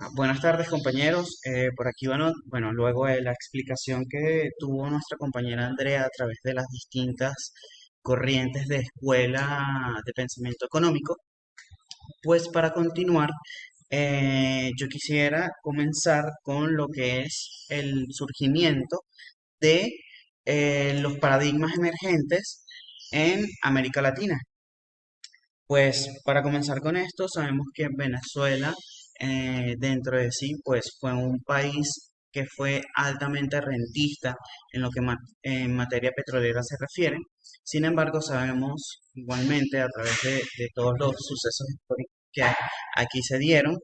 Buenas tardes, compañeros. Por aquí, bueno, luego de la explicación que tuvo nuestra compañera Andrea a través de las distintas corrientes de escuela de pensamiento económico, pues para continuar, yo quisiera comenzar con lo que es el surgimiento de los paradigmas emergentes en América Latina. Pues para comenzar con esto, sabemos que Venezuela dentro de sí, pues fue un país que fue altamente rentista en lo que en materia petrolera se refiere. Sin embargo, sabemos igualmente a través de todos los sucesos históricos que aquí se dieron,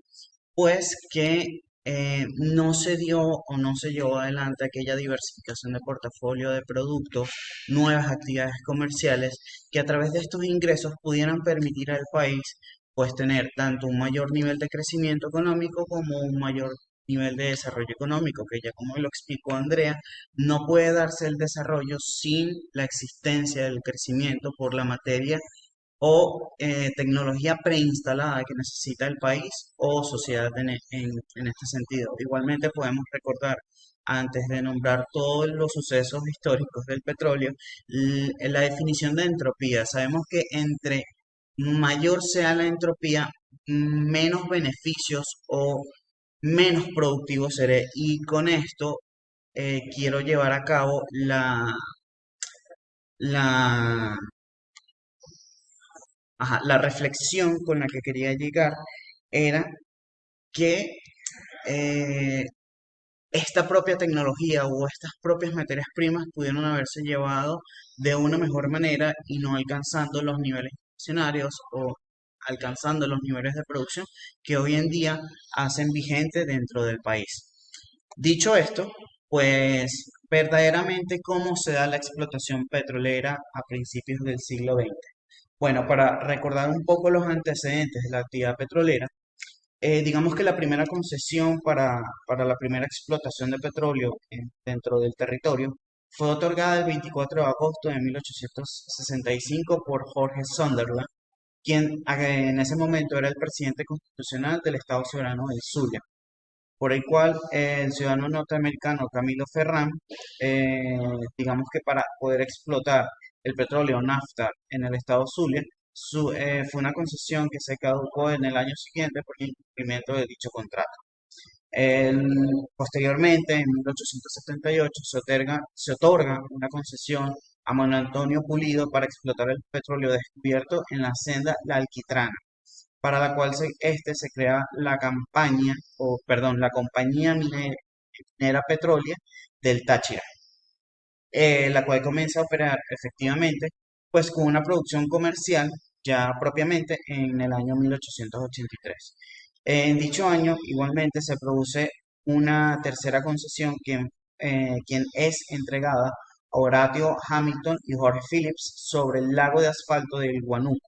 pues que no se dio o no se llevó adelante aquella diversificación de portafolio de productos, nuevas actividades comerciales, que a través de estos ingresos pudieran permitir al país pues tener tanto un mayor nivel de crecimiento económico como un mayor nivel de desarrollo económico, que ya como lo explicó Andrea, no puede darse el desarrollo sin la existencia del crecimiento por la materia o tecnología preinstalada que necesita el país o sociedad en este sentido. Igualmente podemos recordar, antes de nombrar todos los sucesos históricos del petróleo, la definición de entropía. Sabemos que entre mayor sea la entropía, menos beneficios o menos productivo seré. Y con esto quiero llevar a cabo la, la reflexión con la que quería llegar era que eh, esta propia tecnología o estas propias materias primas pudieron haberse llevado de una mejor manera y no alcanzando los niveles accionarios o alcanzando los niveles de producción que hoy en día hacen vigente dentro del país. Dicho esto, pues verdaderamente cómo se da la explotación petrolera a principios del siglo XX. Bueno, para recordar un poco los antecedentes de la actividad petrolera, digamos que la primera concesión para la primera explotación de petróleo dentro del territorio fue otorgada el 24 de agosto de 1865 por Jorge Sunderland, quien en ese momento era el presidente constitucional del Estado Soberano del Zulia, por el cual el ciudadano norteamericano Camilo Ferrán, eh, digamos que para poder explotar el petróleo nafta en el estado Zulia, fue una concesión que se caducó en el año siguiente por el incumplimiento de dicho contrato. Posteriormente, en 1878, se otorga una concesión a Manuel Antonio Pulido para explotar el petróleo descubierto en la senda La Alquitrana, para la cual se crea la campaña, o perdón, la compañía minera petrólea del Táchira, la cual comienza a operar efectivamente, pues con una producción comercial ya propiamente en el año 1883. En dicho año, igualmente, se produce una tercera concesión, quien es entregada a Horatio Hamilton y Jorge Phillips sobre el lago de asfalto del Guanuco,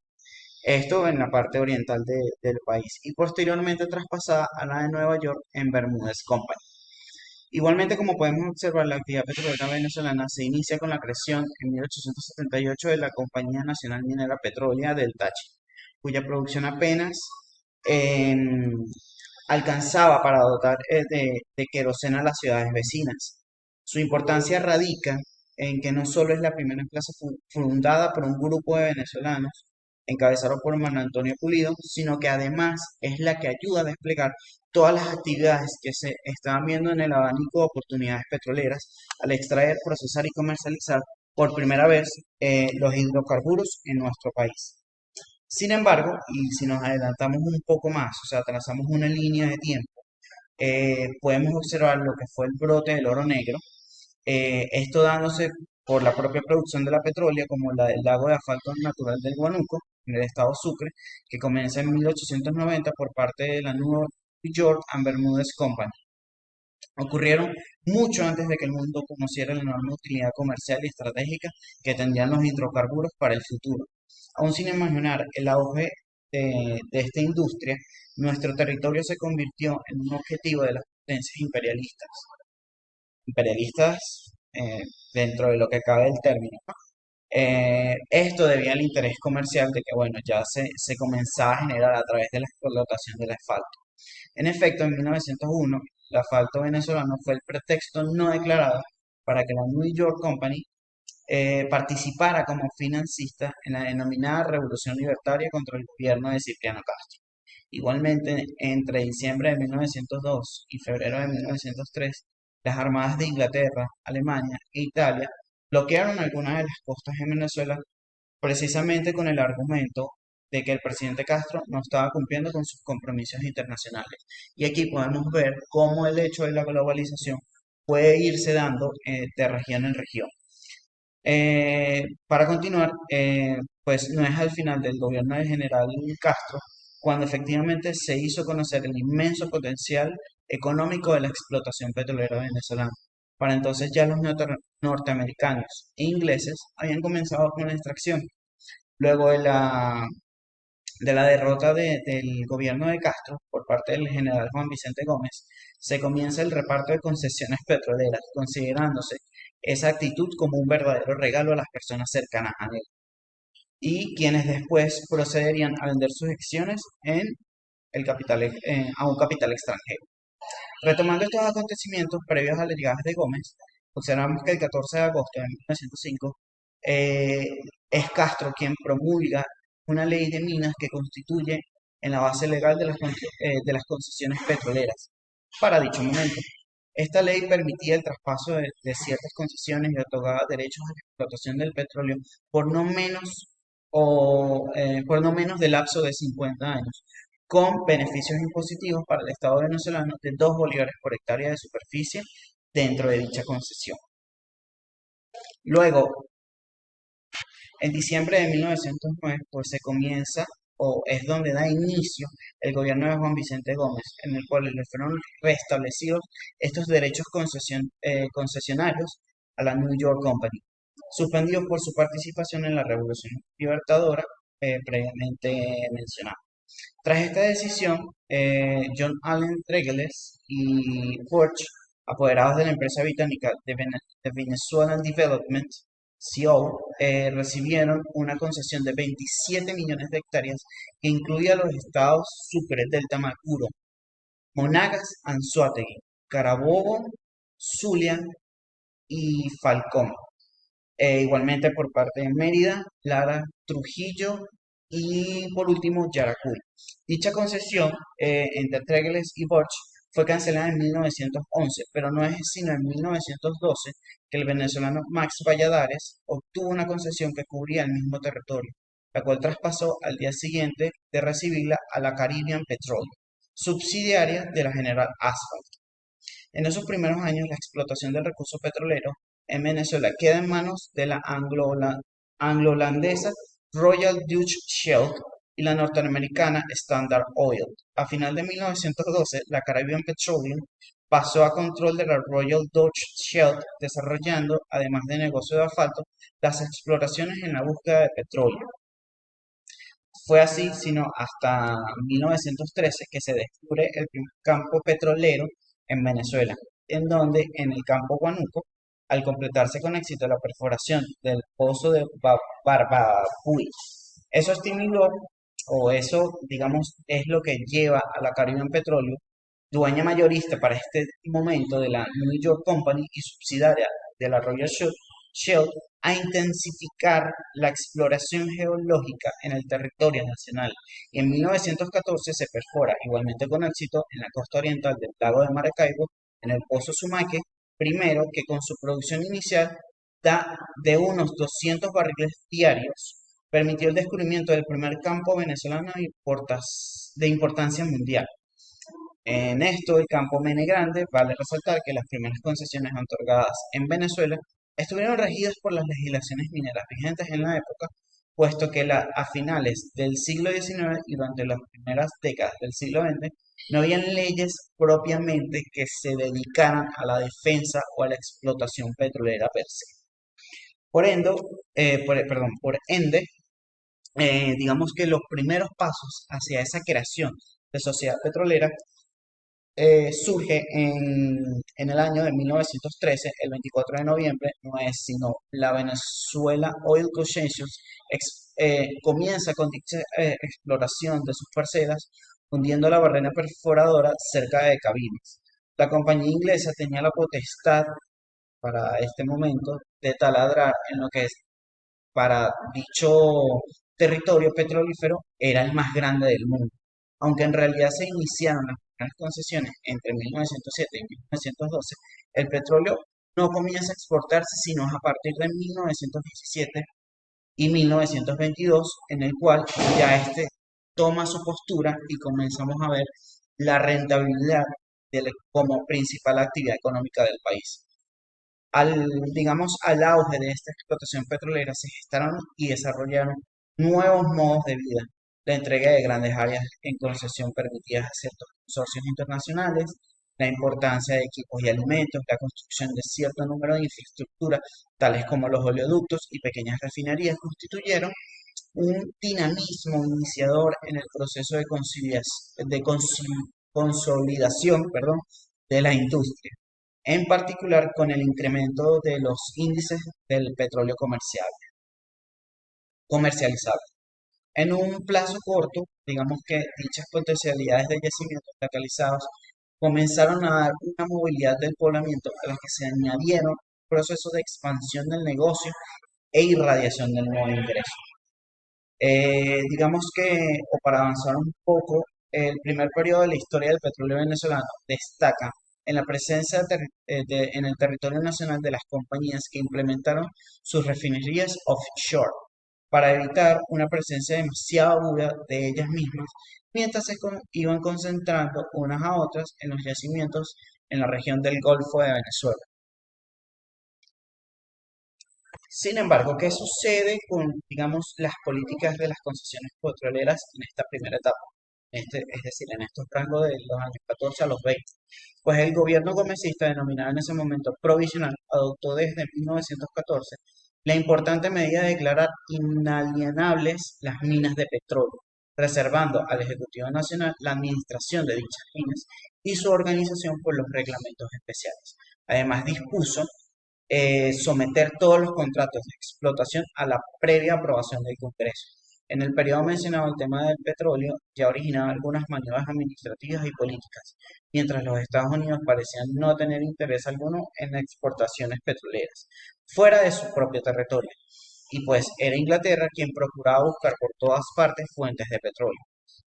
esto en la parte oriental del país, y posteriormente traspasada a la de Nueva York en Bermúdez Company. Igualmente, como podemos observar, la actividad petrolera venezolana se inicia con la creación en 1878 de la Compañía Nacional Minera Petrólea del Táchira, cuya producción apenas em, alcanzaba para dotar de queroseno a las ciudades vecinas. Su importancia radica en que no solo es la primera empresa fundada por un grupo de venezolanos, encabezado por Manuel Antonio Pulido, sino que además es la que ayuda a desplegar todas las actividades que se estaban viendo en el abanico de oportunidades petroleras al extraer, procesar y comercializar por primera vez los hidrocarburos en nuestro país. Sin embargo, y si nos adelantamos un poco más, o sea, trazamos una línea de tiempo, podemos observar lo que fue el brote del oro negro, esto dándose por la propia producción de la petrólea, como la del lago de asfalto natural del Guanuco, en el estado Sucre, que comienza en 1890 por parte de la New York and Bermúdez Company. Ocurrieron mucho antes de que el mundo conociera la enorme utilidad comercial y estratégica que tendrían los hidrocarburos para el futuro. Aún sin imaginar el auge de esta industria, nuestro territorio se convirtió en un objetivo de las potencias imperialistas. Imperialistas dentro de lo que cabe el término, ¿no? Esto debido al interés comercial de que, bueno, ya se comenzaba a generar a través de la explotación del asfalto. En efecto, en 1901, el asfalto venezolano fue el pretexto no declarado para que la New York Company participara como financista en la denominada Revolución Libertaria contra el gobierno de Cipriano Castro. Igualmente, entre diciembre de 1902 y febrero de 1903, las armadas de Inglaterra, Alemania e Italia bloquearon algunas de las costas de Venezuela precisamente con el argumento de que el presidente Castro no estaba cumpliendo con sus compromisos internacionales. Y aquí podemos ver cómo el hecho de la globalización puede irse dando de región en región. Para continuar, pues no es al final del gobierno del general Castro cuando efectivamente se hizo conocer el inmenso potencial económico de la explotación petrolera venezolana. Para entonces ya los norteamericanos e ingleses habían comenzado con la extracción. Luego de la derrota del gobierno de Castro por parte del general Juan Vicente Gómez, se comienza el reparto de concesiones petroleras, considerándose esa actitud como un verdadero regalo a las personas cercanas a él, y quienes después procederían a vender sus acciones a un capital extranjero. Retomando estos acontecimientos previos a la llegada de Gómez, observamos que el 14 de agosto de 1905 eh, es Castro quien promulga una ley de minas que constituye en la base legal de las concesiones petroleras para dicho momento. Esta ley permitía el traspaso de ciertas concesiones y otorgaba derechos a la explotación del petróleo por no menos por no menos de lapso de 50 años, con beneficios impositivos para el Estado venezolano de 2 bolívares por hectárea de superficie dentro de dicha concesión. Luego, en diciembre de 1909, pues se comienza o es donde da inicio el gobierno de Juan Vicente Gómez, en el cual le fueron restablecidos estos derechos concesionarios a la New York Company, suspendidos por su participación en la Revolución Libertadora previamente mencionada. Tras esta decisión, John Allen Tregelles y Porsche, apoderados de la empresa británica de Venezuelan Development, CO, recibieron una concesión de 27 millones de hectáreas que incluía los estados Sucre, Delta Macuro, Monagas, Anzoátegui, Carabobo, Zulia y Falcón. Igualmente por parte de Mérida, Lara, Trujillo y por último Yaracuy. Dicha concesión entre Tregles y Borch fue cancelada en 1911, pero no es sino en 1912 que el venezolano Max Valladares obtuvo una concesión que cubría el mismo territorio, la cual traspasó al día siguiente de recibirla a la Caribbean Petroleum, subsidiaria de la General Asphalt. En esos primeros años, la explotación del recurso petrolero en Venezuela queda en manos de la anglo-holandesa Royal Dutch Shell y la norteamericana Standard Oil. A final de 1912, la Caribbean Petroleum pasó a control de la Royal Dutch Shell, desarrollando, además de negocio de asfalto, las exploraciones en la búsqueda de petróleo. Fue así, sino hasta 1913 que se descubre el primer campo petrolero en Venezuela, en donde en el campo Guanuco, al completarse con éxito la perforación del pozo de Barbabuy, eso estimuló, o eso, digamos, es lo que lleva a la Caribbean Petroleum, dueña mayorista para este momento de la New York Company y subsidiaria de la Royal Shell, a intensificar la exploración geológica en el territorio nacional. Y en 1914 se perfora, igualmente con éxito, en la costa oriental del lago de Maracaibo, en el pozo Sumaque, primero que con su producción inicial da de unos 200 barriles diarios, permitió el descubrimiento del primer campo venezolano de importancia mundial. En esto, el campo Mene Grande, vale resaltar que las primeras concesiones otorgadas en Venezuela estuvieron regidas por las legislaciones mineras vigentes en la época, puesto que a finales del siglo XIX y durante las primeras décadas del siglo XX no habían leyes propiamente que se dedicaran a la defensa o a la explotación petrolera per se. Por ende, digamos que los primeros pasos hacia esa creación de sociedad petrolera surge en el año de 1913, el 24 de noviembre, no es sino la Venezuela Oil Consortium comienza con dicha exploración de sus parcelas, hundiendo la barrena perforadora cerca de Cabimas. La compañía inglesa tenía la potestad para este momento de taladrar en lo que es para dicho territorio petrolífero era el más grande del mundo. Aunque en realidad se iniciaron las primeras concesiones entre 1907 y 1912, el petróleo no comienza a exportarse sino a partir de 1917 y 1922, en el cual ya este toma su postura y comenzamos a ver la rentabilidad como principal actividad económica del país. Digamos, al auge de esta explotación petrolera se gestaron y desarrollaron nuevos modos de vida, la entrega de grandes áreas en concesión permitidas a ciertos consorcios internacionales, la importancia de equipos y alimentos, la construcción de cierto número de infraestructuras, tales como los oleoductos y pequeñas refinerías, constituyeron un dinamismo iniciador en el proceso de consolidación, perdón, de la industria, en particular con el incremento de los índices del petróleo comercializable. En un plazo corto, digamos que dichas potencialidades de yacimientos localizados comenzaron a dar una movilidad del poblamiento a la que se añadieron procesos de expansión del negocio e irradiación del nuevo ingreso. Digamos que, o para avanzar un poco, el primer periodo de la historia del petróleo venezolano destaca en la presencia en el territorio nacional de las compañías que implementaron sus refinerías offshore para evitar una presencia demasiado aguda de ellas mismas, mientras iban concentrando unas a otras en los yacimientos en la región del Golfo de Venezuela. Sin embargo, ¿qué sucede con, digamos, las políticas de las concesiones petroleras en esta primera etapa? Es decir, en estos rangos de los años 14 a los 20. Pues el gobierno gomecista, denominado en ese momento provisional, adoptó desde 1914 la importante medida de declarar inalienables las minas de petróleo, reservando al Ejecutivo Nacional la administración de dichas minas y su organización por los reglamentos especiales. Además, dispuso someter todos los contratos de explotación a la previa aprobación del Congreso. En el periodo mencionado, el tema del petróleo ya originaba algunas maniobras administrativas y políticas, mientras los Estados Unidos parecían no tener interés alguno en exportaciones petroleras fuera de su propio territorio. Y pues era Inglaterra quien procuraba buscar por todas partes fuentes de petróleo.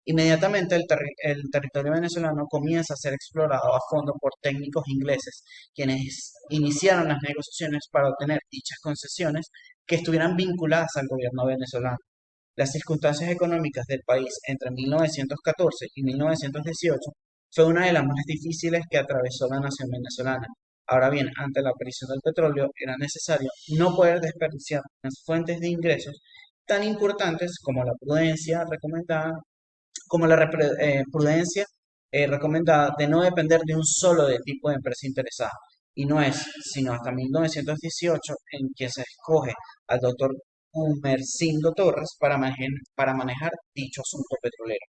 Inmediatamente el territorio venezolano comienza a ser explorado a fondo por técnicos ingleses, quienes iniciaron las negociaciones para obtener dichas concesiones que estuvieran vinculadas al gobierno venezolano. Las circunstancias económicas del país entre 1914 y 1918 fue una de las más difíciles que atravesó la nación venezolana. Ahora bien, ante la aparición del petróleo era necesario no poder desperdiciar unas fuentes de ingresos tan importantes como la prudencia recomendada de no depender de un solo tipo de empresa interesada. Y no es sino hasta 1918 en que se escoge al doctor Humercindo Torres para manejar dicho asunto petrolero.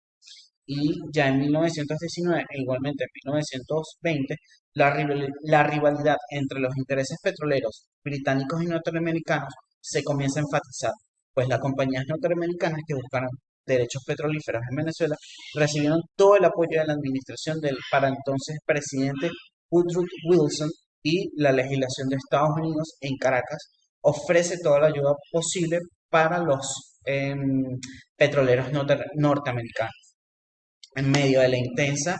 Y ya en 1919 e igualmente en 1920, la rivalidad entre los intereses petroleros británicos y norteamericanos se comienza a enfatizar, pues las compañías norteamericanas que buscaron derechos petrolíferos en Venezuela recibieron todo el apoyo de la administración del para entonces presidente Woodrow Wilson, y la legislación de Estados Unidos en Caracas ofrece toda la ayuda posible para los petroleros norteamericanos en medio de la intensa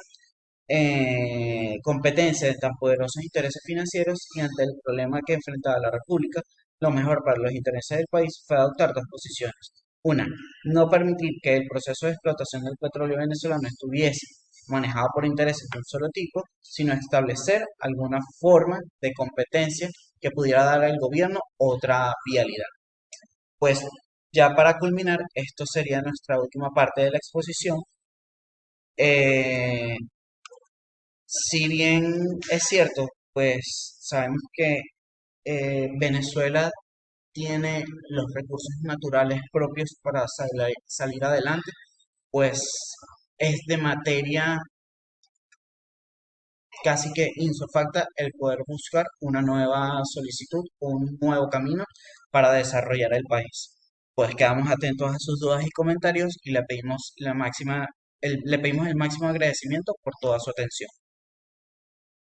competencia de tan poderosos intereses financieros y ante el problema que enfrentaba la República. Lo mejor para los intereses del país fue adoptar dos posiciones. Una, no permitir que el proceso de explotación del petróleo venezolano estuviese manejado por intereses de un solo tipo, sino establecer alguna forma de competencia que pudiera dar al gobierno otra vialidad. Pues ya para culminar, esto sería nuestra última parte de la exposición. Eh, si bien es cierto, pues sabemos que Venezuela tiene los recursos naturales propios para salir adelante, pues es de materia casi que insofacta el poder buscar una nueva solicitud, un nuevo camino para desarrollar el país. Pues quedamos atentos a sus dudas y comentarios y le pedimos le pedimos el máximo agradecimiento por toda su atención.